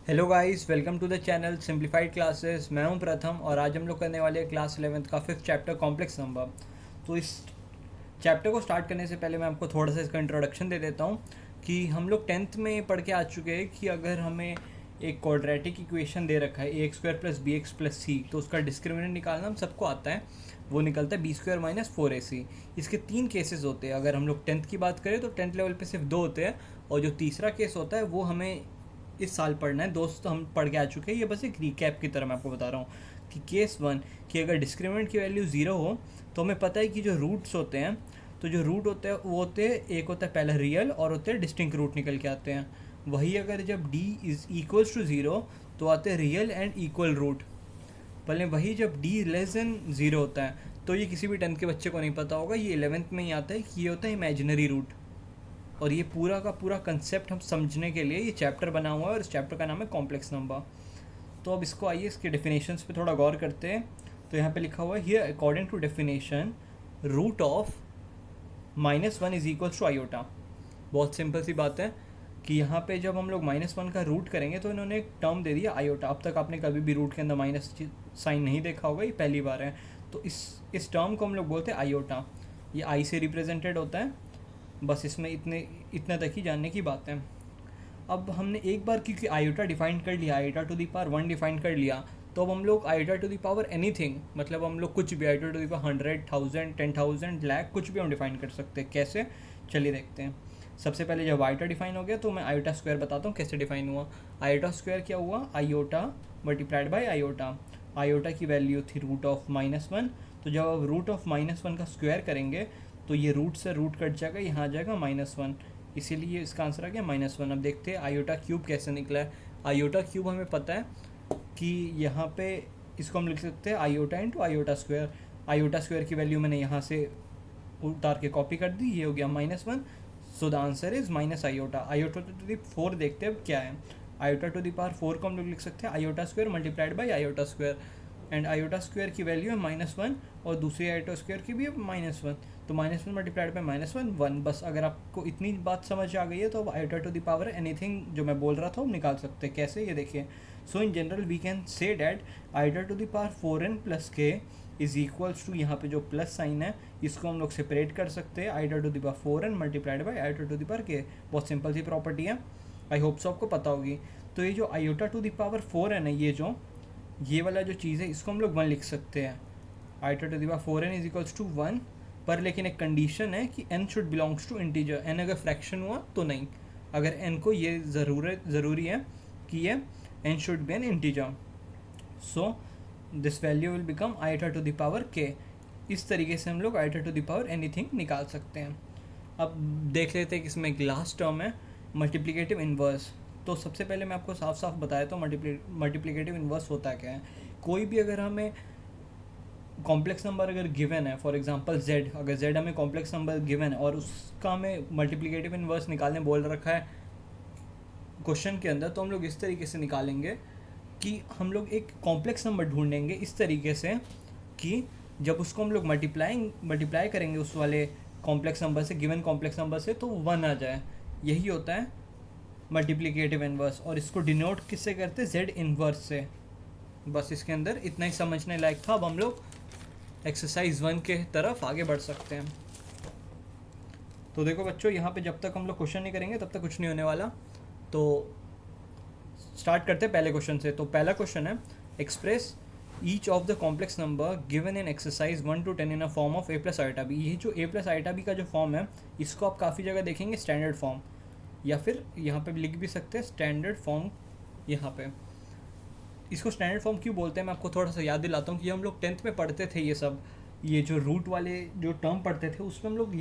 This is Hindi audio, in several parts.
Hello guys, welcome to the channel simplified classes. मैं हूं प्रथम और आज हम लोग करने वाले हैं क्लास 11th का फिफ्थ चैप्टर कॉम्प्लेक्स नंबर। तो इस चैप्टर को स्टार्ट करने से पहले मैं आपको थोड़ा सा इसका इंट्रोडक्शन दे देता हूं कि हम लोग 10th में पढ़ के आ चुके हैं कि अगर हमें एक क्वाड्रेटिक इक्वेशन दे रखा है A X square plus B X plus C, तो उसका डिस्क्रिमिनेंट निकालना हम सबको आता है। वो निकलता है बी स्क्वायर माइनस 4ac। इसके 3 केसेस होते हैं। अगर हम लोग 10th की बात करें तो 10th लेवल पे सिर्फ 2 होते हैं, और जो तीसरा केस होता है वो हमें इस साल पढ़ना है। दोस्त तो हम पढ़ के आ चुके हैं, ये बस एक रिकैप की तरह मैं आपको बता रहा हूँ कि केस 1 कि अगर डिस्क्रिमिनेंट की वैल्यू 0 हो तो हमें पता है कि जो रूट्स होते हैं, तो जो रूट होते हैं वो होते हैं, एक होता है पहला रियल और होते हैं डिस्टिंक्ट रूट निकल के आते हैं। वही अगर जब d इज इक्वल्स टू 0 तो आते हैं रियल एंड इक्वल रूट। भले वही जब d लेस देन 0 होता है, तो ये किसी भी 10th के बच्चे को नहीं पता होगा, ये 11th में ही आता है कि ये होता है इमेजिनरी रूट। और ये पूरा का पूरा कंसेप्ट हम समझने के लिए ये चैप्टर बना हुआ है, और इस चैप्टर का नाम है कॉम्प्लेक्स नंबर। तो अब इसको आइए इसके डेफिनेशंस पे थोड़ा गौर करते हैं। तो यहाँ पे लिखा हुआ है here according to definition root of -1 is equals to iota. बहुत सिंपल सी बात है कि यहाँ पे जब हम लोग -1 का रूट करेंगे तो इन्होंने एक टर्म दे दिया आयोटा। अब तक आपने कभी भी रूट के अंदर माइनस साइन नहीं देखा होगा, ये पहली बार है। तो इस टर्म को हम लोग बोलते हैं आयोटा। ये आई से रिप्रेजेंटेड होता है। बस इसमें इतना तक ही जानने की बात है। अब हमने एक बार क्योंकि आयोटा डिफाइन कर लिया, iota to the power 1 define कर लिया, तो अब हम लोग iota to the power anything, मतलब हम लोग कुछ भी iota to the power 100, 1000, 10,000, lakh, कुछ भी हम डिफाइन कर सकते हैं। कैसे, चलिए देखते हैं। सबसे पहले जब आयोटा डिफाइन हो गया तो मैं आयोटा स्क्वायर बताता हूँ कैसे डिफाइन हुआ। आयोटा स्क्वायर क्या हुआ, iota multiplied by iota. Iota की वैल्यू थी रूट ऑफ -1, तो जब आप रूट ऑफ -1 का स्क्वायर करेंगे तो ये रूट से रूट कट जाएगा, यहाँ आ जाएगा -1, इसीलिए इसका आंसर आ गया -1। अब देखते हैं आयोटा क्यूब कैसे निकला है। आयोटा क्यूब हमें पता है कि यहाँ पे इसको हम लिख सकते हैं iota into iota square. Iota square की वैल्यू मैंने यहाँ से उतार के कॉपी कर दी, ये हो गया -1। So the answer is minus iota. Iota to the 4 देखते हैं अब क्या है। आयोटा टू द पावर 4 को हम लोग लिख सकते हैं iota square multiplied by iota square, and iota square की वैल्यू है -1 और दूसरी आयोटा स्क्वायर की भी है -1, तो -1 मल्टीप्लाइड बाई -1 1। बस अगर आपको इतनी बात समझ आ गई है तो अब iota to the power anything जो मैं बोल रहा था वो निकाल सकते हैं। कैसे, ये देखिए। So in general we can say that iota to the power 4n plus K is equals to, यहाँ पे जो प्लस साइन है इसको हम लोग सेपरेट कर सकते हैं, iota to the power 4n multiplied by iota to the power के। बहुत सिंपल सी प्रॉपर्टी है, आई होप सो आपको पता होगी। तो ये जो iota to the power 4n है, ये वाला जो चीज़ है इसको हम लोग 1 लिख सकते हैं। Iota to the power 4n is equals to 1, पर लेकिन एक कंडीशन है कि n should belongs to integer. n अगर फ्रैक्शन हुआ तो नहीं, अगर n को ये ज़रूरी है कि ये n should be an integer, so this value will become iota to the power k। इस तरीके से हम लोग iota to the power anything निकाल सकते हैं। अब देख लेते हैं कि इसमें एक लास्ट टर्म है मल्टीप्लिकेटिव इन्वर्स। तो सबसे पहले मैं आपको साफ साफ बताया तो मल्टीप्लिकेटिव इन्वर्स होता क्या है। कोई भी अगर हमें कॉम्प्लेक्स नंबर अगर गिवन है, फॉर एग्जांपल z, अगर z हमें कॉम्प्लेक्स नंबर गिवन है और उसका हमें मल्टीप्लिकेटिव इन्वर्स निकालने बोल रखा है क्वेश्चन के अंदर, तो हम लोग इस तरीके से निकालेंगे कि हम लोग एक कॉम्प्लेक्स नंबर ढूंढेंगे इस तरीके से कि जब उसको हम लोग मल्टीप्लाई करेंगे उस वाले कॉम्प्लेक्स नंबर से, गिवन कॉम्प्लेक्स नंबर से, तो 1 आ जाए। यही होता है मल्टीप्लिकेटिव इन्वर्स, और इसको डिनोट किससे करते हैं, z इन्वर्स से। बस इसके अंदर इतना ही समझने लायक था। अब हम लोग एक्सरसाइज 1 के तरफ आगे बढ़ सकते हैं। तो देखो बच्चों, यहाँ पे जब तक हम लोग क्वेश्चन नहीं करेंगे तब तक कुछ नहीं होने वाला। तो स्टार्ट करते हैं पहले क्वेश्चन से। तो पहला क्वेश्चन है, express each of the complex number given in exercise 1 to 10 in a form of a plus iota b. ये जो a प्लस आइटा बी का जो फॉर्म है, इसको आप काफ़ी जगह देखेंगे स्टैंडर्ड फॉर्म, या फिर यहाँ पे लिख भी सकते हैं स्टैंडर्ड फॉर्म। यहाँ पे इसको स्टैंडर्ड फॉर्म क्यों बोलते हैं, मैं आपको थोड़ा सा याद दिलाता हूँ कि हम लोग 10th में पढ़ते थे ये सब। ये जो रूट वाले जो टर्म पढ़ते थे उसमें हम लोग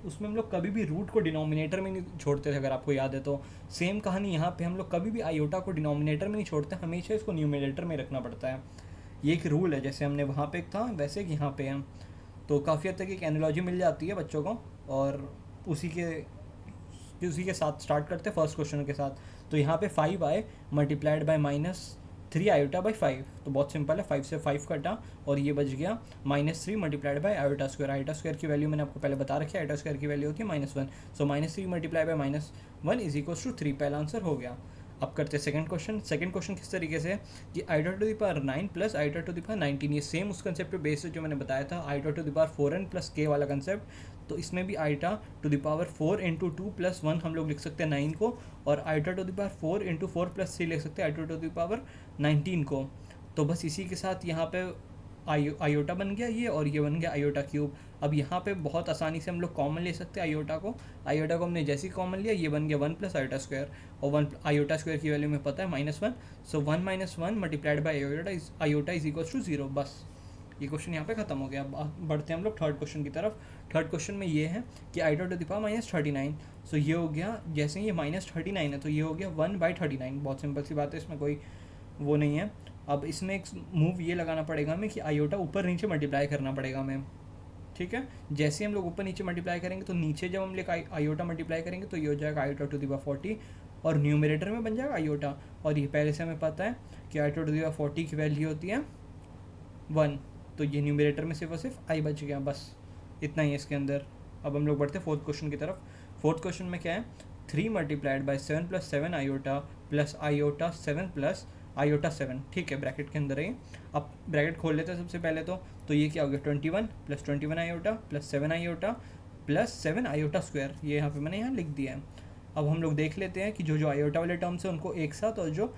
उसमें हम लोग कभी भी रूट को डिनोमिनेटर में नहीं छोड़ते थे, अगर आपको याद है तो। सेम कहानी यहाँ पे, हम लोग कभी भी आयोटा को डिनोमिनेटर में नहीं छोड़ते, हमेशा इसको न्यूमिनेटर में रखना पड़ता है। ये एक रूल है, जैसे हमने वहाँ पे एक था वैसे कि यहाँ पे हम, तो काफ़ी हद तक एक एनालॉजी मिल जाती है बच्चों को। और उसी के साथ स्टार्ट करते हैं फर्स्ट क्वेश्चन के साथ। तो यहाँ पे 5 आए मल्टीप्लाइड बाय -3 आयोटा बाई 5, तो बहुत सिंपल है, 5 से 5 कटा और ये बच गया -3 multiplied by iota square. Iota square की वैल्यू मैंने आपको पहले बता रखी है, आयोटा स्क्वायर की वैल्यू होती है -1, so -3 multiply by -1 is equals to 3। पहला आंसर हो गया। अब करते हैं सेकंड क्वेश्चन। सेकंड क्वेश्चन किस तरीके से कि iota to the power 9 plus iota to the power 19, ये सेम उस कंसेप्ट पे बेस है जो मैंने बताया था iota to the power 4n plus K वाला कंसेप्ट। तो इसमें भी iota to the power 4 into 2 plus 1 हम लोग लिख सकते हैं 9 को, और iota to the power 4 into 4 plus 3 लिख सकते हैं आईटा टू द पावर 19 को। तो बस इसी के साथ यहाँ पे आयोटा बन गया ये, और ये बन गया आयोटा क्यूब। अब यहाँ पे बहुत आसानी से हम लोग कॉमन ले सकते हैं आयोटा को हमने जैसे ही कॉमन लिया ये बन गया 1 प्लस आयोटा स्क्वायर, और 1 आयोटा स्क्वायर की वैल्यू में पता है -1, so 1 - 1 multiplied by iota is equal to 0। बस ये क्वेश्चन यहाँ पे खत्म हो गया। अब बढ़ते हैं हम लोग थर्ड क्वेश्चन की तरफ। थर्ड क्वेश्चन में ये है कि आईटा टू द पावर -39, सो ये हो गया, जैसे ये -39 है तो ये हो गया 1/39। बहुत सिंपल सी बात है, इसमें कोई वो नहीं है। अब इसमें एक मूव ये लगाना पड़ेगा हमें कि आयोटा ऊपर नीचे मल्टीप्लाई करना पड़ेगा हमें, ठीक है। जैसे हम लोग ऊपर नीचे मल्टीप्लाई करेंगे तो नीचे जब हम लोग आयोटा मल्टीप्लाई करेंगे तो ये हो जाएगा आयोटा टू द पावर 40, और न्यूमरेटर में बन जाएगा आयोटा। और ये पहले से हमें पता है कि आयोटा टू द पावर 40 की वैल्यू होती है 1, तो ये न्यूमरेटर में सिर्फ और सिर्फ आई बच गया, बस इतना ही है इसके अंदर। अब हम लोग बढ़ते हैं फोर्थ क्वेश्चन की तरफ। फोर्थ क्वेश्चन में क्या है, 3 multiplied by 7 plus 7 iota plus iota 7 plus iota 7, ठीक है, ब्रैकेट के अंदर है। अब ब्रैकेट खोल लेते हैं सबसे पहले तो ये क्या हो गया 21 plus 21 iota plus 7 iota plus 7 iota square, ये यहाँ पे मैंने यहाँ लिख दिया है। अब हम लोग देख लेते हैं कि जो आयोटा वाले टर्म्स है उनको एक साथ, और जो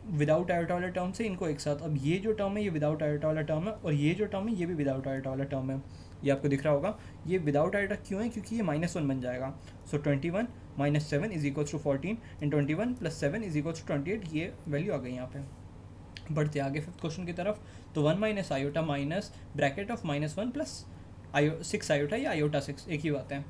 विदाउट आयोटा वाला टर्म है इनको एक साथ। अब ये जो टर्म है ये विदाउट आयोटा वाला टर्म है, और ये जो टर्म है ये भी विदाउट आयोटा वाला टर्म है। ये आपको दिख रहा होगा, ये विदाउट आयोटा क्यों है, क्योंकि ये -1 बन जाएगा। So 21 - 7 is equals to 14, and 21 + 7 is equals to 28, ये वैल्यू आ गई यहाँ पे। बढ़ते आगे फिफ्थ क्वेश्चन की तरफ। तो 1 minus iota minus bracket of -1 plus 6 iota या आयोटा 6 एक ही बात है।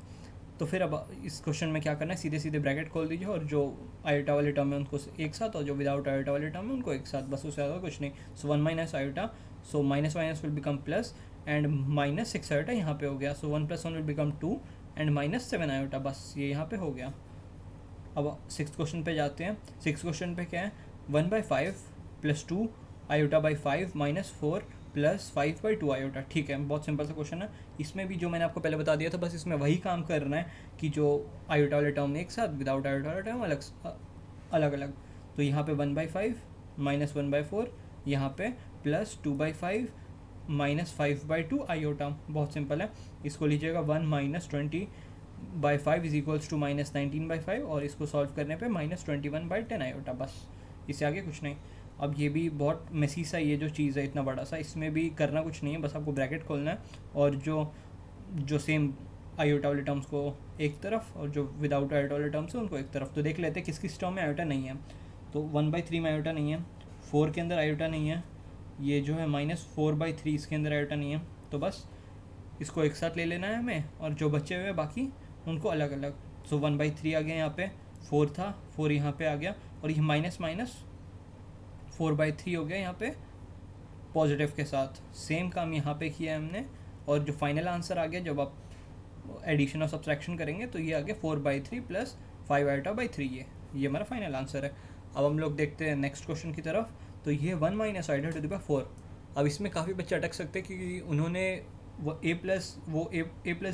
तो फिर अब इस क्वेश्चन में क्या करना है, सीधे सीधे ब्रैकेट खोल दीजिए, और जो आयोटा वाले टर्म है उनको एक साथ, और जो विदाउट आयोटा वाले टर्म है उनको एक साथ, बस उससे ज़्यादा कुछ नहीं। सो 1 minus iota, so minus minus will become plus, and -6 iota यहाँ पे हो गया। सो 1 + 1 विल बिकम 2, एंड -7 आयोटा, बस ये यहाँ पे हो गया। अब सिक्स क्वेश्चन पे जाते हैं। सिक्स क्वेश्चन पे क्या है, 1/5 + 2 आयोटा बाई 5 -4 + 5/2 आयोटा, ठीक है, बहुत सिंपल सा क्वेश्चन है। इसमें भी जो मैंने आपको पहले बता दिया था, बस इसमें वही काम करना है कि जो आयोटा वाले टर्म एक साथ, विदाउट आयोटा वाला टर्म अलग अलग। तो यहाँ पे 1/5 -1/4, यहाँ पे +2/5 -5/2 आयोटा, बहुत सिंपल है। इसको लीजिएगा 1 - 20/5 इज इक्वल्स टू -19/5, और इसको सॉल्व करने पे -21/10 आयोटा, बस इससे आगे कुछ नहीं। अब ये भी बहुत मेसी सा ये जो चीज़ है इतना बड़ा सा, इसमें भी करना कुछ नहीं है, बस आपको ब्रैकेट खोलना है, और जो सेम आयोटा वाले टर्म्स को एक तरफ, और जो विदाउट आयोटा वाले टर्म्स है उनको एक तरफ। तो देख लेते हैं किस किस टर्म में आयोटा नहीं है। तो 1/3 में आयोटा नहीं है, 4 के अंदर आयोटा नहीं है, ये जो है -4/3 इसके अंदर आयोटा नहीं है। तो बस इसको एक साथ ले लेना है हमें, और जो बचे हुए बाकी उनको अलग अलग। सो 1/3 आ गया, यहाँ पे 4 था, 4 यहाँ पे आ गया, और ये -4/3 हो गया यहाँ पे पॉजिटिव के साथ। सेम काम यहाँ पे किया है हमने, और जो फाइनल आंसर आ गया जब आप एडिशन और सब्सट्रैक्शन करेंगे तो ये आ गया 4/3 + 5 आयोटा बाई 3, ये हमारा फाइनल आंसर है। अब हम लोग देखते हैं नेक्स्ट क्वेश्चन की तरफ। तो ये 1 minus iota to the power 4। अब इसमें काफ़ी बच्चे अटक सकते हैं क्योंकि उन्होंने वो a +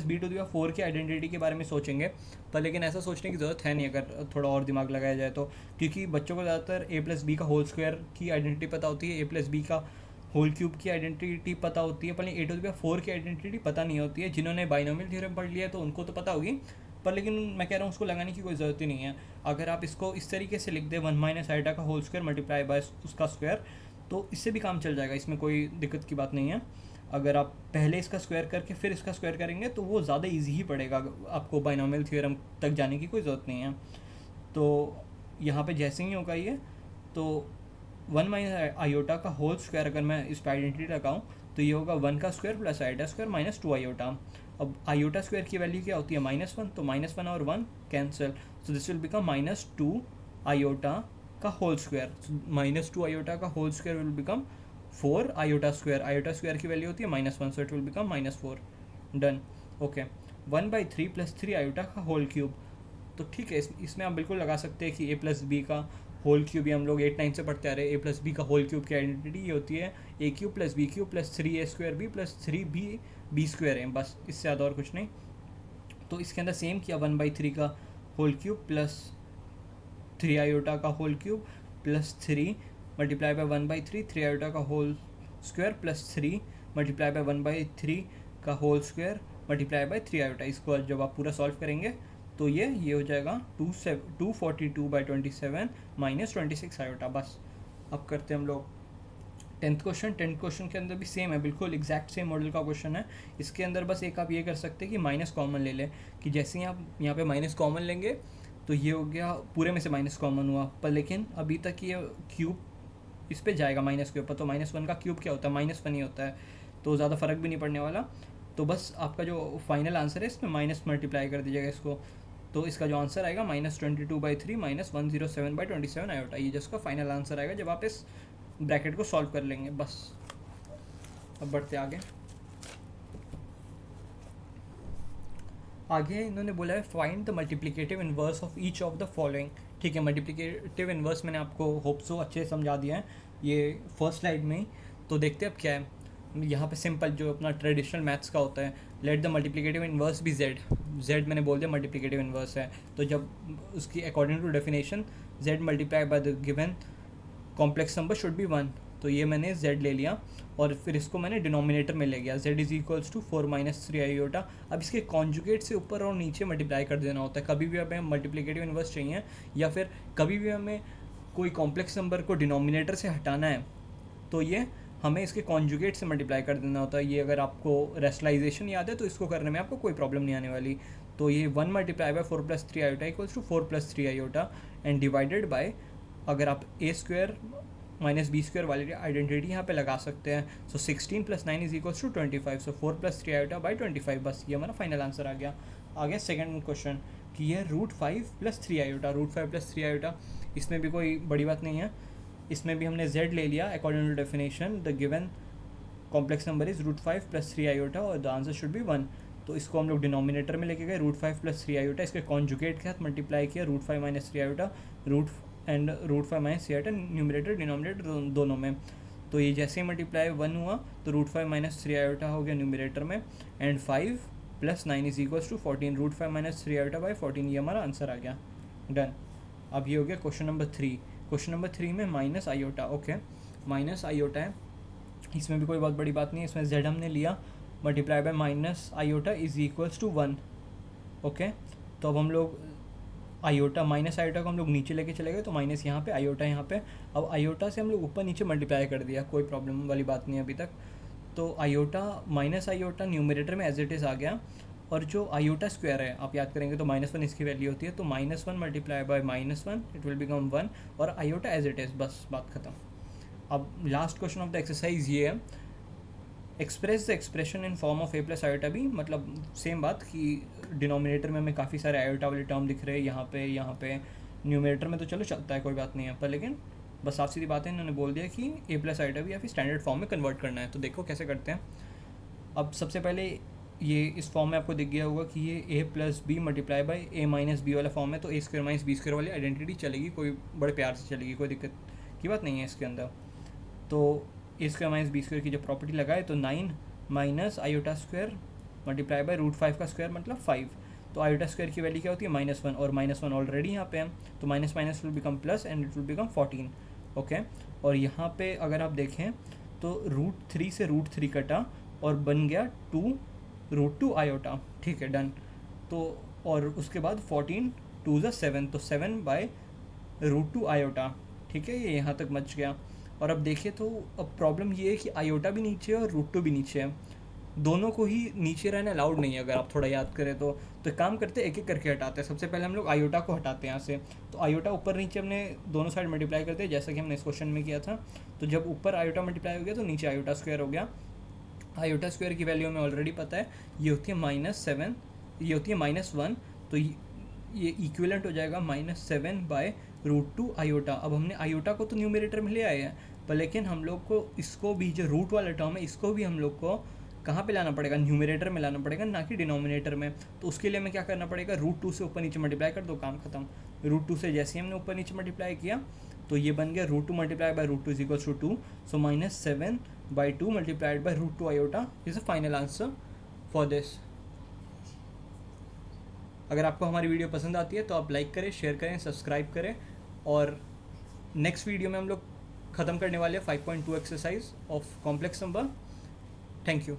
b to the power 4 की आइडेंटिटी के बारे में सोचेंगे, पर लेकिन ऐसा सोचने की ज़रूरत है नहीं अगर थोड़ा और दिमाग लगाया जाए तो, क्योंकि बच्चों को ज़्यादातर a + b का होल स्क्वायर की आइडेंटिटी पता होती है, a + b का होल क्यूब की आइडेंटिटी पता होती है, पर a टू द पावर 4 की आइडेंटिटी पता नहीं होती है। जिन्होंने बाइनोमियल थ्योरम पढ़ लिया तो उनको तो पता होगी, पर लेकिन मैं कह रहा हूँ उसको लगाने की कोई ज़रूरत ही नहीं है। अगर आप इसको इस तरीके से लिख दें 1 माइनस आयोटा का होल स्क्वायर मल्टीप्लाई बाय उसका स्क्वायर, तो इससे भी काम चल जाएगा, इसमें कोई दिक्कत की बात नहीं है। अगर आप पहले इसका स्क्वायर करके फिर इसका स्क्वायर करेंगे तो वो ज़्यादा इजी ही पड़ेगा, आपको बाइनोमियल थ्योरम तक जाने की कोई ज़रूरत नहीं है। तो यहाँ पे जैसे ही होगा ये, तो 1 माइनस आयोटा का होल स्क्वायर अगर मैं इस पर आइडेंटिटी लगाऊँ तो ये होगा 1 का square plus iota square -2 iota. अब आयोटा स्क्वायर की वैल्यू क्या होती है -1, तो -1 और 1 cancel, so this will become -2 iota का होल स्क्वायर। -2 आयोटा का whole square will become 4 iota square की वैल्यू होती है -1, so it will become -4, done, okay. 1/3 + 3 iota का होल क्यूब, तो ठीक है, इसमें आप बिल्कुल लगा सकते हैं कि a + b का होल क्यूब, ये हम लोग 8-9 से पढ़ते आ रहे हैं। a + b का होल क्यूब की आइडेंटिटी ये होती है a³ + b³ + 3a² b + 3b² है, बस इससे ज़्यादा और कुछ नहीं। तो इसके अंदर सेम किया 1/3 का होल क्यूब प्लस 3 आयोटा का whole cube plus 3 multiply by 1/3 3 iota का whole square plus 3 multiply by 1/3 का whole square multiply by 3 iota. इसको जब आप पूरा सॉल्व करेंगे तो ये हो जाएगा 242/27 माइनस 26 आयोटा। बस अब करते हैं हम लोग 10th क्वेश्चन के अंदर भी सेम है, बिल्कुल एग्जैक्ट सेम मॉडल का क्वेश्चन है। इसके अंदर बस एक आप ये कर सकते हैं कि माइनस कॉमन ले लें, कि जैसे ही आप यहाँ पे माइनस कॉमन लेंगे तो ये हो गया पूरे में से माइनस कॉमन हुआ, पर लेकिन अभी तक ये क्यूब इस पे जाएगा माइनस के ऊपर, तो -1 का क्यूब क्या होता है, -1 ही होता है, तो ज़्यादा फ़र्क भी नहीं पड़ने वाला। तो बस आपका जो फाइनल आंसर है इसमें माइनस मल्टीप्लाई कर दीजिएगा इसको, तो इसका जो आंसर आएगा -22/3 माइनस 107/27 आयोटा, ये जिसका फाइनल आंसर आएगा जब आप इस ब्रैकेट को सॉल्व कर लेंगे। बस अब बढ़ते आगे इन्होंने बोला है find the multiplicative inverse of each of the following. ठीक है, मल्टीप्लिकेटिव इन्वर्स मैंने आपको होप सो अच्छे से समझा दिया है ये फर्स्ट स्लाइड में ही। तो देखते हैं अब क्या है यहाँ पे। सिंपल जो अपना ट्रेडिशनल मैथ्स का होता है, let the multiplicative inverse be z मैंने बोल दिया मल्टीप्लिकेटिव इन्वर्स है, तो जब उसकी according to definition z multiply by the given complex number should be 1, तो ये मैंने z ले लिया और फिर इसको मैंने डिनोमिनेटर में ले गया, z is equals to 4 - 3 iota. अब इसके कॉन्जुगेट से ऊपर और नीचे मल्टीप्लाई कर देना होता है। कभी भी हमें मल्टीप्लिकेटिव इन्वर्स चाहिए या फिर कभी भी हमें कोई कॉम्प्लेक्स नंबर को डिनोमिनेटर से हटाना है तो ये हमें इसके कॉन्जुगेट से मल्टीप्लाई कर देना होता है। ये अगर आपको रेशनलाइजेशन याद है तो इसको करने में आपको कोई प्रॉब्लम नहीं आने वाली। तो ये 1 multiply by 4 + 3 iota equals to 4 + 3 iota and divided by, अगर आप a² - b² वाली आइडेंटिटी यहाँ पे लगा सकते हैं, सो 16 + 9 = 25, सो 4 + 3 आयोटा बाई 25। बस ये हमारा फाइनल आंसर आ गया सेकंड क्वेश्चन कि ये √5 + 3 आयोटा, √5 + 3 आयोटा, इसमें भी कोई बड़ी बात नहीं है। इसमें भी हमने z ले लिया according to definition, the given complex number is √5 + 3 iota और द आंसर शुड बी 1। तो इसको हम लोग डिनोमिनेटर में लेके गए, √5 + 3 आयोटा, इसके कॉन्जुगेट के साथ मल्टीप्लाई किया, √5 - 3 iota and √5 - 3 iota, numerator denominator दोनों में। तो ये जैसे ही मल्टीप्लाई 1 हुआ तो √5 - 3 आयोटा हो गया न्यूमरेटर में, एंड 5 + 9 = 14, √5 - 3 आयोटा बाई 14, ये हमारा आंसर आ गया। डन। अब ये हो गया क्वेश्चन नंबर 3। क्वेश्चन नंबर 3 में minus iota, okay minus iota है, इसमें भी कोई बहुत बड़ी बात नहीं है। इसमें z हमने लिया multiply by minus iota is equals to 1, okay. तो अब हम लोग आयोटा माइनस आयोटा को हम लोग नीचे लेके चले गए, तो माइनस यहाँ पे आयोटा यहाँ पे। अब आयोटा से हम लोग ऊपर नीचे मल्टीप्लाई कर दिया, कोई प्रॉब्लम वाली बात नहीं अभी तक। तो आयोटा माइनस आयोटा न्यूमरेटर में एज इट इज़ आ गया, और जो आयोटा स्क्वायर है आप याद करेंगे तो -1 इसकी वैल्यू होती है, तो -1 multiply bye -1 it will become 1, और आयोटा एज इट इज़, बस बात खत्म। अब last question of the exercise ये है, express the expression in form of a + iota b। मतलब सेम बात कि डिनोमिनेटर में हमें काफ़ी सारे आयोटा वाले टर्म दिख रहे हैं यहाँ पे न्यूमरेटर में तो चलो चलता है, कोई बात नहीं है, पर लेकिन बस साफ सीधी बात है, इन्होंने बोल दिया कि a + आयोटा b या फिर स्टैंडर्ड फॉर्म में कन्वर्ट करना है। तो देखो कैसे करते हैं। अब सबसे पहले ये इस फॉर्म में आपको दिख गया होगा कि ये a + b multiply by a - b वाला फॉर्म है, तो a² - b² वाली आइडेंटिटी चलेगी, कोई बड़े प्यार से चलेगी, कोई दिक्कत की बात नहीं है इसके अंदर। तो a² - b² की जब प्रॉपर्टी लगाए तो 9 - आयोटा स्क्वायर मल्टीप्लाई बाय √5 का स्क्वायर मतलब 5, तो आयोटा स्क्वायर की वैल्यू क्या होती है -1, और -1 ऑलरेडी यहाँ पे है, तो minus will become plus and it will become 14, okay. और यहाँ पे अगर आप देखें तो √3 से √3 कटा और बन गया 2√2 आयोटा, ठीक है डन। तो और उसके बाद 14 2 = 7, तो 7 बाय √2 आयोटा, ठीक है, ये यहाँ तक बच गया। और अब देखिए तो अब प्रॉब्लम ये है कि आयोटा भी नीचे है और √2 भी नीचे है, दोनों को ही नीचे रहना अलाउड नहीं है। अगर आप थोड़ा याद करें तो एक काम करते हैं, एक एक करके हटाते हैं। सबसे पहले हम लोग आयोटा को हटाते हैं यहाँ से, तो आयोटा ऊपर नीचे हमने दोनों साइड मल्टीप्लाई करते हैं जैसा कि हमने इस क्वेश्चन में किया था। तो जब ऊपर आयोटा मल्टीप्लाई हो गया तो नीचे आयोटा स्क्वायर हो गया। आयोटा स्क्वायर की वैल्यू हमें ऑलरेडी पता है, ये होती है -7, ये होती है -1, तो ये इक्विवेलेंट हो जाएगा -7 बाय √2 आयोटा। अब हमने आयोटा को तो न्यूमरेटर में ले आए हैं, पर लेकिन हम लोग को इसको भी जो रूट वाला टर्म है इसको भी हम लोग को कहाँ पे लाना पड़ेगा, न्यूमरेटर में लाना पड़ेगा, ना कि डिनोमिनेटर में। तो उसके लिए हमें क्या करना पड़ेगा, √2 से ऊपर नीचे मल्टीप्लाई कर दो, काम खत्म। √2 से जैसे ही हमने ऊपर नीचे मल्टीप्लाई किया तो ये बन गया √2 multiply by √2 is equals to 2, so -7/2 multiplied by √2 iota is a final answer for this. अगर आपको हमारी वीडियो पसंद आती है तो आप लाइक करें, शेयर करें, सब्सक्राइब करें और नेक्स्ट वीडियो में हम लोग ख़त्म करने वाले हैं 5.2 exercise of complex number. Thank you.